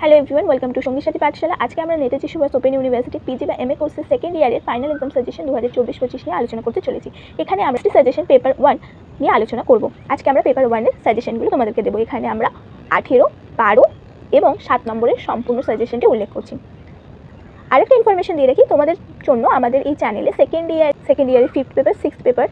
Hello everyone, welcome to সঙ্গীর সাথী পাঠশালা। আজকে আমরা Netaji Subhash Open University PG বা এমএ কোর্সের সেকেন্ড ইয়ারের ফাইনাল এক্সাম সাজেশন 2024-25 নিয়ে আলোচনা করতে চলেছি। এখানে আমরা সাজেশন পেপার 1 নিয়ে আলোচনা করব। আজকে আমরা পেপার 1 এর সাজেশনগুলো তোমাদেরকে দেবো। এখানে আমরা 18, 12 এবং 7 নম্বরের সম্পূর্ণ সাজেশনটি উল্লেখ করছি। আরেকটা ইনফরমেশন দিয়ে রাখি তোমাদের জন্য, আমাদের এই চ্যানেলে সেকেন্ড ইয়ারের 5th পেপার, 6th পেপার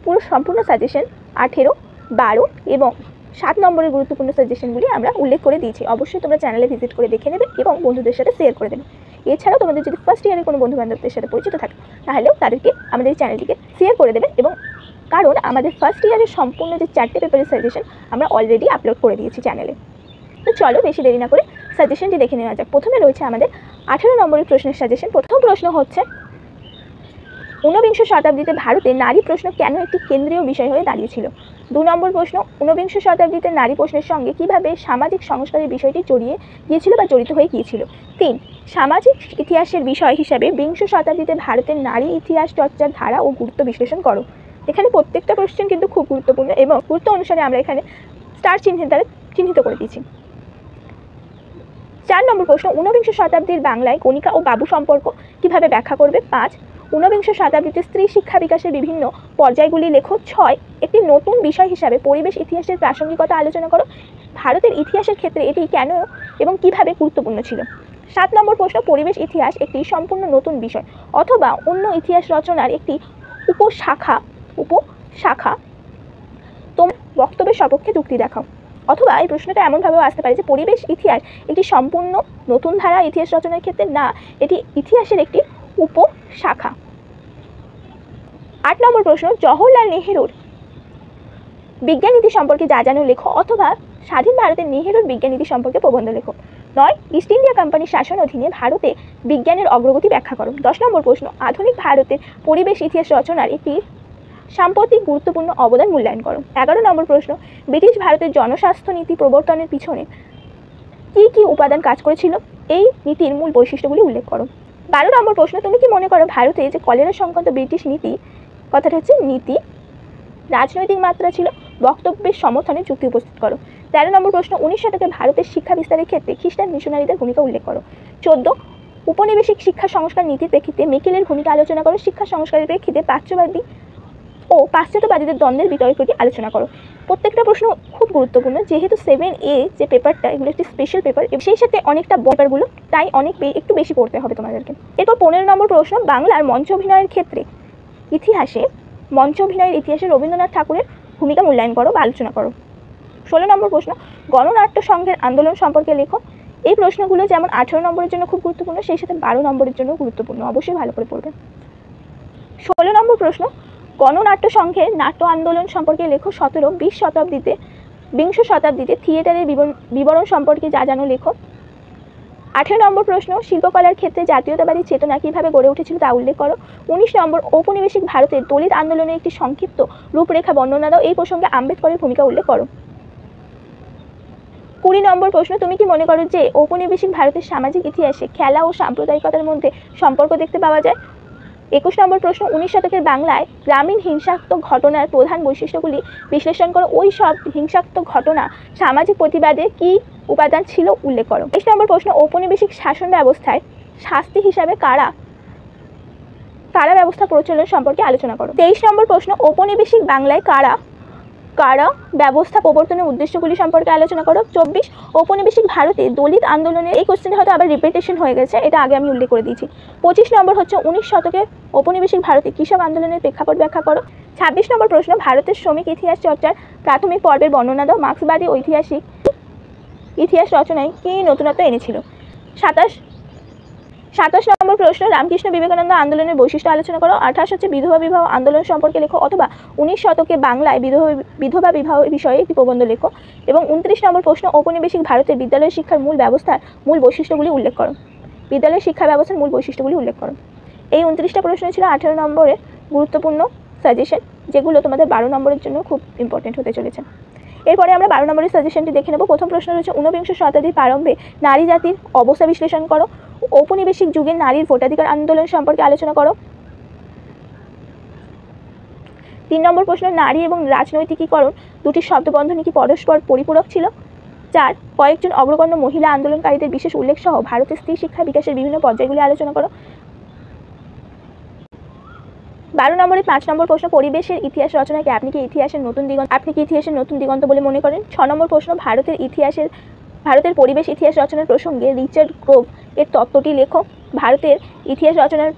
পুরো সম্পূর্ণ সাজেশন 18, 12 এবং 7 নম্বরের গুরুত্বপূর্ণ সাজেশনগুলি আমরা উল্লেখ করে দিয়েছি। অবশ্যই তোমরা চ্যানেলে ভিজিট করে দেখে নেবে এবং বন্ধুদের সাথে শেয়ার করে দেবে। এছাড়াও তোমাদের যদি ফার্স্ট ইয়ারের কোনো বন্ধুবান্ধবদের সাথে পরিচিত থাকে তাহলেও তাদেরকে আমাদের এই চ্যানেলটিকে শেয়ার করে দেবে, এবং কারণ আমাদের ফার্স্ট ইয়ারের সম্পূর্ণ যে 4টে পেপারের সাজেশন আমরা অলরেডি আপলোড করে দিয়েছি চ্যানেলে। তো চলো বেশি দেরি না করে সাজেশনটি দেখে নেওয়া যাক। প্রথমে রয়েছে আমাদের 18 নম্বরের প্রশ্নের সাজেশন। প্রথম প্রশ্ন হচ্ছে, ঊনবিংশ শতাব্দীতে ভারতে নারী প্রশ্ন কেন একটি কেন্দ্রীয় বিষয় হয়ে দাঁড়িয়েছিল? 2 নম্বর প্রশ্ন, ঊনবিংশ শতাব্দীতে নারী প্রশ্নের সঙ্গে কিভাবে সামাজিক সংস্কারের বিষয়টি জড়িয়ে গিয়েছিল বা জড়িত হয়ে গিয়েছিল? 3, সামাজিক ইতিহাসের বিষয় হিসাবে বিংশ শতাব্দীতে ভারতের নারী ইতিহাস চর্চার ধারা ও গুরুত্ব বিশ্লেষণ করো। এখানে প্রত্যেকটা কোশ্চেন কিন্তু খুব গুরুত্বপূর্ণ এবং গুরুত্ব অনুসারে আমরা এখানে স্টার চিহ্নের দ্বারা চিহ্নিত করে দিয়েছি। 4 নম্বর প্রশ্ন, ঊনবিংশ শতাব্দীর বাংলায় কণিকা ও বাবু সম্পর্ক কিভাবে ব্যাখ্যা করবে? 5, ঊনবিংশ শতাব্দীতে স্ত্রী শিক্ষা বিকাশের বিভিন্ন পর্যায়গুলি লেখো। 6, একটি নতুন বিষয় হিসাবে পরিবেশ ইতিহাসের প্রাসঙ্গিকতা আলোচনা করো। ভারতের ইতিহাসের ক্ষেত্রে এটি কেন এবং কিভাবে গুরুত্বপূর্ণ ছিল? 7 নম্বর প্রশ্ন, পরিবেশ ইতিহাস একটি সম্পূর্ণ নতুন বিষয় অথবা অন্য ইতিহাস রচনার একটি উপশাখা তোমার বক্তব্যের সপক্ষে যুক্তি দেখাও। অথবা এই প্রশ্নটা এমনভাবেও আসতে পারে যে পরিবেশ ইতিহাস একটি সম্পূর্ণ নতুন ধারা ইতিহাস রচনার ক্ষেত্রে না, এটি ইতিহাসের একটি উপশাখা। 8 নম্বর প্রশ্ন, জওহরলাল নেহেরুর বিজ্ঞাননীতি সম্পর্কে যা জানো লেখো, অথবা স্বাধীন ভারতের নেহেরুর বিজ্ঞাননীতি সম্পর্কে প্রবন্ধ লেখো। 9, ইস্ট ইন্ডিয়া কোম্পানির শাসন অধীনে ভারতে বিজ্ঞানের অগ্রগতি ব্যাখ্যা করো। 10 নম্বর প্রশ্ন, আধুনিক ভারতের পরিবেশ ইতিহাস রচনার একটি সাম্প্রতিক গুরুত্বপূর্ণ অবদান মূল্যায়ন করো। 11 নম্বর প্রশ্ন, ব্রিটিশ ভারতের জনস্বাস্থ্য নীতি প্রবর্তনের পিছনে কী কী উপাদান কাজ করেছিল? এই নীতির মূল বৈশিষ্ট্যগুলি উল্লেখ করো। 12 নম্বর প্রশ্ন, তুমি কি মনে করো ভারতে যে কলেরা সংক্রান্ত ব্রিটিশ নীতি, কথাটা হচ্ছে নীতি, রাজনৈতিক মাত্রা ছিল? বক্তব্যের সমর্থনে যুক্তি উপস্থিত করো। 13 নম্বর প্রশ্ন, 19 শতকে ভারতের শিক্ষা বিস্তারের ক্ষেত্রে খ্রিস্টান মিশনারিদের ভূমিকা উল্লেখ করো। 14, উপনিবেশিক শিক্ষা সংস্কার নীতির প্রেক্ষিতে মেকেলের ভূমিকা আলোচনা করো। শিক্ষা সংস্কারের প্রেক্ষিতে প্রাচ্যবাদী ও পাশ্চাত্যবাদীদের দ্বন্দ্বের বিতর্কটি আলোচনা করো। প্রত্যেকটা প্রশ্ন খুব গুরুত্বপূর্ণ, যেহেতু 7A যে পেপারটা, এগুলো একটি স্পেশাল পেপার, সেই সাথে অনেকটা পেপারগুলো, তাই একটু বেশি পড়তে হবে তোমাদেরকে। এরপর 15 নম্বর প্রশ্ন, বাংলার মঞ্চ অভিনয়ের ক্ষেত্রে মঞ্চ অভিনয়ের ইতিহাসে রবীন্দ্রনাথ ঠাকুরের ভূমিকা মূল্যায়ন করো বা আলোচনা করো। 16 নম্বর প্রশ্ন, গণনাট্য সংঘের আন্দোলন সম্পর্কে লেখো। এই প্রশ্নগুলো যেমন 18 নম্বরের জন্য খুব গুরুত্বপূর্ণ, সেই সাথে 12 নম্বরের জন্য গুরুত্বপূর্ণ, অবশ্যই ভালো করে পড়বে। 16 নম্বর প্রশ্ন, গণনাট্য সংঘের নাট্য আন্দোলন সম্পর্কে লেখো। 17, বিংশ শতাব্দীতে থিয়েটারের বিবরণ সম্পর্কে যা জানো লেখো। 18 নম্বর প্রশ্ন, শিল্পকলার ক্ষেত্রে জাতীয়তাবাদী চেতনা কীভাবে গড়ে উঠেছিল তা উল্লেখ করো। 19 নম্বর, ঔপনিবেশিক ভারতের দলিত আন্দোলনের একটি সংক্ষিপ্ত রূপরেখা বর্ণনা দাও। এই প্রসঙ্গে আম্বেদকরের ভূমিকা উল্লেখ করো। 20 নম্বর প্রশ্ন, তুমি কি মনে করো যে ঔপনিবেশিক ভারতের সামাজিক ইতিহাসে খেলা ও সাম্প্রদায়িকতার মধ্যে সম্পর্ক দেখতে পাওয়া যায়? 21 নম্বর প্রশ্ন, 19 শতকের বাংলায় গ্রামীণ হিংসাত্মক ঘটনার প্রধান বৈশিষ্ট্যগুলি বিশ্লেষণ করো। ওই সব হিংসাত্মক ঘটনা সামাজিক প্রতিবাদে কী উপাদান ছিল উল্লেখ করো। 23 নম্বর প্রশ্ন, ঔপনিবেশিক শাসন ব্যবস্থায় শাস্তি হিসাবে কারা ব্যবস্থা প্রচলন সম্পর্কে আলোচনা করো। 23 নম্বর প্রশ্ন, ঔপনিবেশিক বাংলায় কারা ব্যবস্থা প্রবর্তনের উদ্দেশ্যগুলি সম্পর্কে আলোচনা করো। 24, ঔপনিবেশিক ভারতে দলিত আন্দোলনের, এই কোশ্চেনটা হয়তো আবার রিপিটেশন হয়ে গেছে, এটা আগে আমি উল্লেখ করে দিয়েছি। 25 নম্বর হচ্ছে 19 শতকে ঔপনিবেশিক ভারতে কৃষক আন্দোলনের প্রেক্ষাপট ব্যাখ্যা করো। 26 নম্বর প্রশ্ন, ভারতের শ্রমিক ইতিহাস চর্চার প্রাথমিক পর্বের বর্ণনা দাও। মার্ক্সবাদী ঐতিহাসিক ইতিহাস রচনায় কী নতুনত্ব এনেছিল? 27 নম্বর প্রশ্ন, রামকৃষ্ণ বিবেকানন্দ আন্দোলনের বৈশিষ্ট্য আলোচনা করো। 28 হচ্ছে বিধবা বিবাহ আন্দোলন সম্পর্কে লেখো, অথবা 19 শতকে বাংলায় বিধবা বিবাহ বিষয়ে একটি প্রবন্ধ লেখো। এবং 29 নম্বর প্রশ্ন, ঔপনিবেশিক ভারতের বিদ্যালয় শিক্ষার মূল ব্যবস্থার মূল বৈশিষ্ট্যগুলি উল্লেখ করো। বিদ্যালয় শিক্ষা ব্যবস্থার মূল বৈশিষ্ট্যগুলি উল্লেখ করো। এই 29টা প্রশ্ন ছিল 18 নম্বরের গুরুত্বপূর্ণ সাজেশন, যেগুলো তোমাদের 12 নম্বরের জন্য খুব ইম্পর্টেন্ট হতে চলেছে। এরপরে আমরা 12 নম্বরের সাজেশনটি দেখে নেব। প্রথম প্রশ্ন রয়েছে, ঊনবিংশ শতাব্দীর প্রারম্ভে নারী জাতির অবস্থা বিশ্লেষণ করো। ঔপনিবেশিক যুগের নারীর ভোটাধিকার আন্দোলন সম্পর্কে আলোচনা করো। 3 নম্বর প্রশ্ন, নারী এবং রাজনৈতিকীকরণ দুটি শব্দবন্ধনী কি পরস্পর পরিপূরক ছিল? 4 কয়েকজন অগ্রগণ্য মহিলা আন্দোলনকারীদের বিশেষ উল্লেখ সহ ভারতের স্ত্রী শিক্ষা বিকাশের বিভিন্ন পর্যায়গুলি আলোচনা করো। 12 নম্বরে 5 নম্বর প্রশ্ন, পরিবেশের ইতিহাস রচনাকে আপনি কি ইতিহাসের নতুন দিগন্ত বলে মনে করেন? 6 নম্বর প্রশ্ন, ভারতের পরিবেশ ইতিহাস রচনার প্রসঙ্গে রিচার্ড গ্রোভ এর তত্ত্বটি লেখো। ভারতের ইতিহাস রচনার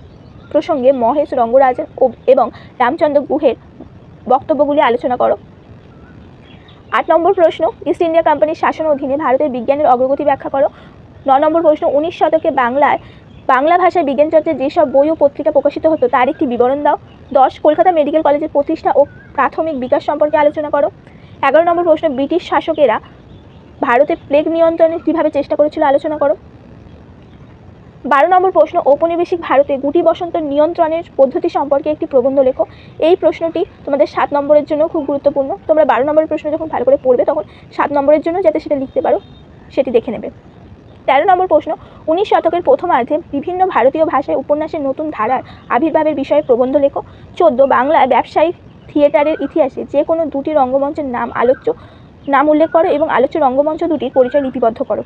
প্রসঙ্গে মহেশ রঙ্গরাজন এবং রামচন্দ্র গুহের বক্তব্যগুলি আলোচনা করো। 8 নম্বর প্রশ্ন, ইস্ট ইন্ডিয়া কোম্পানির শাসন অধীনে ভারতের বিজ্ঞানের অগ্রগতি ব্যাখ্যা করো। 9 নম্বর প্রশ্ন, 19 শতকে বাংলা ভাষায় বিজ্ঞান চর্চায় যেসব বই ও পত্রিকা প্রকাশিত হতো তার একটি বিবরণ দাও। 10 কলকাতা মেডিকেল কলেজের প্রতিষ্ঠা ও প্রাথমিক বিকাশ সম্পর্কে আলোচনা করো। 11 নম্বর প্রশ্ন, ব্রিটিশ শাসকেরা ভারতে প্লেগ নিয়ন্ত্রণে কীভাবে চেষ্টা করেছিল আলোচনা করো। 12 নম্বর প্রশ্ন, ঔপনিবেশিক ভারতে গুটি বসন্ত নিয়ন্ত্রণের পদ্ধতি সম্পর্কে একটি প্রবন্ধ লেখো। এই প্রশ্নটি তোমাদের 7 নম্বরের জন্য খুব গুরুত্বপূর্ণ। তোমরা 12 নম্বরের প্রশ্ন যখন ভালো করে পড়বে তখন 7 নম্বরের জন্য যাতে সেটা লিখতে পারো সেটি দেখে নেবে। 13 নম্বর প্রশ্ন, 19 শতকের প্রথমার্ধে বিভিন্ন ভারতীয় ভাষায় উপন্যাসের নতুন ধারার আবির্ভাবের বিষয়ে প্রবন্ধ লেখো। 14 বাংলায় ব্যবসায়িক থিয়েটারের ইতিহাসে যে কোনো দুটি রঙ্গমঞ্চের নাম উল্লেখ করো এবং আলোচ্য রঙ্গমঞ্চ দুটির পরিচয় লিপিবদ্ধ করো।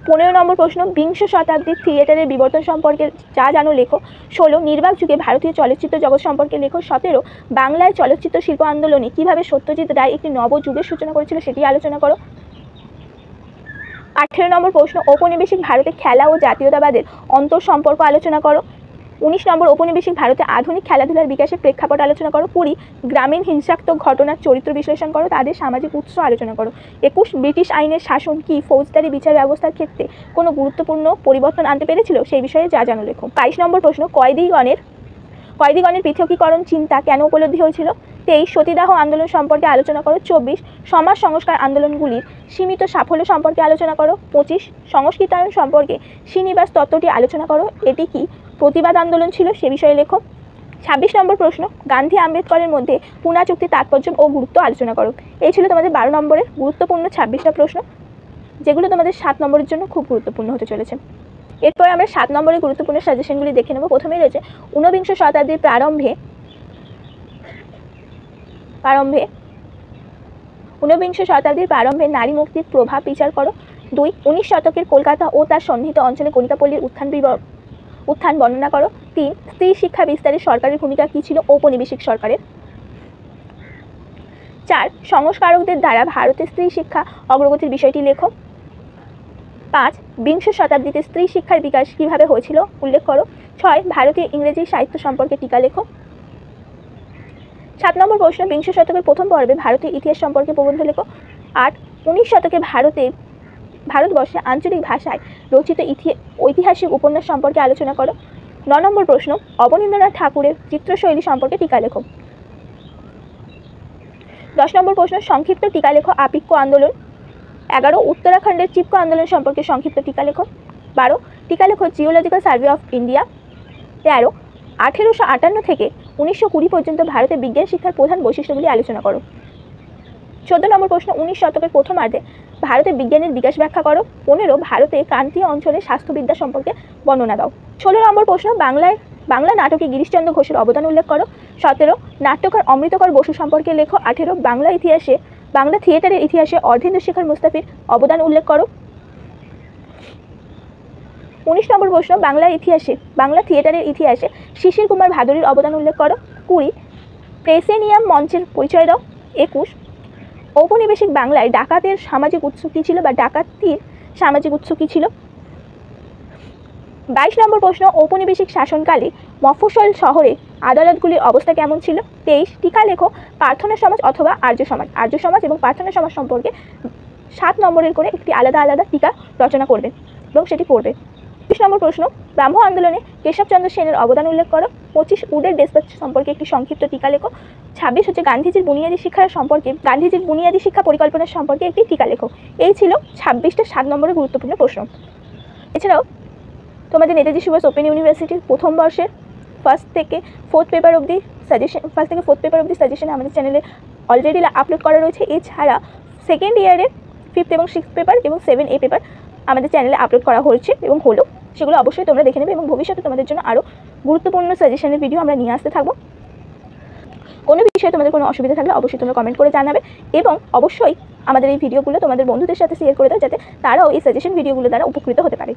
15 নম্বর প্রশ্ন, বিংশ শতাব্দীর থিয়েটারের বিবর্তন সম্পর্কে যা জানো লেখো। 16 নির্বাক যুগে ভারতীয় চলচ্চিত্র জগৎ সম্পর্কে লেখো। 17 বাংলায় চলচ্চিত্র শিল্প আন্দোলনে কীভাবে সত্যজিৎ রায় একটি নব যুগের সূচনা করেছিল সেটি আলোচনা করো। 18 নম্বর প্রশ্ন, ঔপনিবেশিক ভারতে খেলা ও জাতীয়তাবাদের অন্তর সম্পর্ক আলোচনা করো। 19 নম্বর, ঔপনিবেশিক ভারতে আধুনিক খেলাধুলার বিকাশের প্রেক্ষাপট আলোচনা করো। 20 গ্রামীণ হিংসাত্মক ঘটনার চরিত্র বিশ্লেষণ করো, তাদের সামাজিক উৎস আলোচনা করো। 21 ব্রিটিশ আইনের শাসন কি ফৌজদারি বিচার ব্যবস্থার ক্ষেত্রে কোনো গুরুত্বপূর্ণ পরিবর্তন আনতে পেরেছিল সেই বিষয়ে যা জানো লেখো। 22 নম্বর প্রশ্ন, কয়েদিগণের পৃথকীকরণ চিন্তা কেন উপলব্ধি হয়েছিল। 23 সতীদাহ আন্দোলন সম্পর্কে আলোচনা করো। 24 সমাজ সংস্কার আন্দোলনগুলির সীমিত সাফল্য সম্পর্কে আলোচনা করো। 25 সংস্কৃতায়ন সম্পর্কে শ্রীনিবাস তত্ত্বটি আলোচনা করো, এটি কি প্রতিবাদ আন্দোলন ছিল সে বিষয়ে লেখো। 26 নম্বর প্রশ্ন, গান্ধী আম্বেদকরের মধ্যে পুনা চুক্তির তাৎপর্য ও গুরুত্ব আলোচনা করো। এই ছিল তোমাদের 12 নম্বরের গুরুত্বপূর্ণ 26টা প্রশ্ন, যেগুলো তোমাদের 7 নম্বরের জন্য খুব গুরুত্বপূর্ণ হতে চলেছে। এরপর আমরা 7 নম্বরের গুরুত্বপূর্ণ সাজেশনগুলি দেখে নেব। প্রথমেই রয়েছে ঊনবিংশ শতাব্দীর প্রারম্ভে নারী মুক্তির প্রভাব বিচার করো। 2 19 শতকের কলকাতা ও তার সন্নিহিত অঞ্চলে কণিকাপল্লীর উত্থান বর্ণনা করো। 3 স্ত্রী শিক্ষা বিস্তারে সরকারের ভূমিকা কী ছিল ঔপনিবেশিক সরকারের। 4 সংস্কারকদের দ্বারা ভারতের স্ত্রী শিক্ষা অগ্রগতির বিষয়টি লেখো। 5 বিংশ শতাব্দীতে স্ত্রী শিক্ষার বিকাশ কীভাবে হয়েছিল উল্লেখ করো। 6 ভারতীয় ইংরেজি সাহিত্য সম্পর্কে টিকা লেখো। 7 নম্বর প্রশ্ন, বিংশ শতকের প্রথম পর্বে ভারতীয় ইতিহাস সম্পর্কে প্রবন্ধ লেখো। 8 19 শতকে ভারতবর্ষে আঞ্চলিক ভাষায় রচিত ঐতিহাসিক উপন্যাস সম্পর্কে আলোচনা করো। 9 নম্বর প্রশ্ন, অবনীন্দ্রনাথ ঠাকুরের চিত্রশৈলী সম্পর্কে টিকা লেখো। 10 নম্বর প্রশ্ন, সংক্ষিপ্ত টিকা লেখো আপিক্য আন্দোলন। 11 উত্তরাখণ্ডের চিপকো আন্দোলন সম্পর্কে সংক্ষিপ্ত টিকা লেখো। 12 টিকা লেখো জিওলজিক্যাল সার্ভে অফ ইন্ডিয়া। 13 1858 থেকে 1920 পর্যন্ত ভারতের বিজ্ঞান শিক্ষার প্রধান বৈশিষ্ট্যগুলি আলোচনা করো। 14 নম্বর প্রশ্ন, 19 শতকের প্রথমার্ধে ভারতের বিজ্ঞানের বিকাশ ব্যাখ্যা করো। 15 ভারতে ক্রান্তীয় অঞ্চলে স্বাস্থ্যবিদ্যা সম্পর্কে বর্ণনা দাও। 16 নম্বর প্রশ্ন, বাংলা নাটকে গিরিশচন্দ্র ঘোষের অবদান উল্লেখ করো। 17 নাট্যকার অমৃতকর বসু সম্পর্কে লেখো। 18 বাংলা থিয়েটারের ইতিহাসে অর্ধেন্দু শেখর মুস্তাফির অবদান উল্লেখ করো। 19 নম্বর প্রশ্ন, বাংলা থিয়েটারের ইতিহাসে শিশির কুমার ভাদুরীর অবদান উল্লেখ করো। 20 প্রেসেনিয়াম মঞ্চের পরিচয় দাও। 21 ঔপনিবেশিক বাংলায় ডাকাতের সামাজিক উৎস কী ছিল বা ডাকাতির সামাজিক উৎস কী ছিল। 22 নম্বর প্রশ্ন, ঔপনিবেশিক শাসনকালে মফস্বল শহরে আদালতগুলির অবস্থা কেমন ছিল। 23 টিকা লেখো প্রার্থনা সমাজ অথবা আর্য সমাজ এবং প্রার্থনা সমাজ সম্পর্কে 7 নম্বরের করে একটি আলাদা টিকা রচনা করবে এবং সেটি পড়বে। 20 নম্বর প্রশ্ন, ব্রাহ্ম আন্দোলনে কেশবচন্দ্র সেনের অবদান উল্লেখ করো। 25 উডের ডেসপাচ সম্পর্কে একটি সংক্ষিপ্ত টিকা লেখো। 26 হচ্ছে গান্ধীজির বুনিয়াদী শিক্ষা পরিকল্পনা সম্পর্কে একটি টিকা লেখো। এই ছিল 26টা 7 নম্বরের গুরুত্বপূর্ণ প্রশ্ন। এছাড়াও তোমাদের নেতাজি সুভাষ ওপেন ইউনিভার্সিটির প্রথম বর্ষের ফার্স্ট থেকে ফোর্থ পেপার অবধি সাজেশন আমাদের চ্যানেলে অলরেডি আপলোড করা রয়েছে। এছাড়া সেকেন্ড ইয়ারের 5th এবং 6th পেপার এবং 7A পেপার আমাদের চ্যানেলে আপলোড করা হয়েছে এবং হলো, সেগুলো অবশ্যই তোমরা দেখে নেবে এবং ভবিষ্যতে তোমাদের জন্য আরও গুরুত্বপূর্ণ সাজেশনের ভিডিও আমরা নিয়ে আসতে থাকবো। কোনো বিষয়ে তোমাদের কোনো অসুবিধা থাকলে অবশ্যই তোমরা কমেন্ট করে জানাবে এবং অবশ্যই আমাদের এই ভিডিওগুলো তোমাদের বন্ধুদের সাথে শেয়ার করে দাও, যাতে তারাও এই সাজেশন ভিডিওগুলো দ্বারা উপকৃত হতে পারে।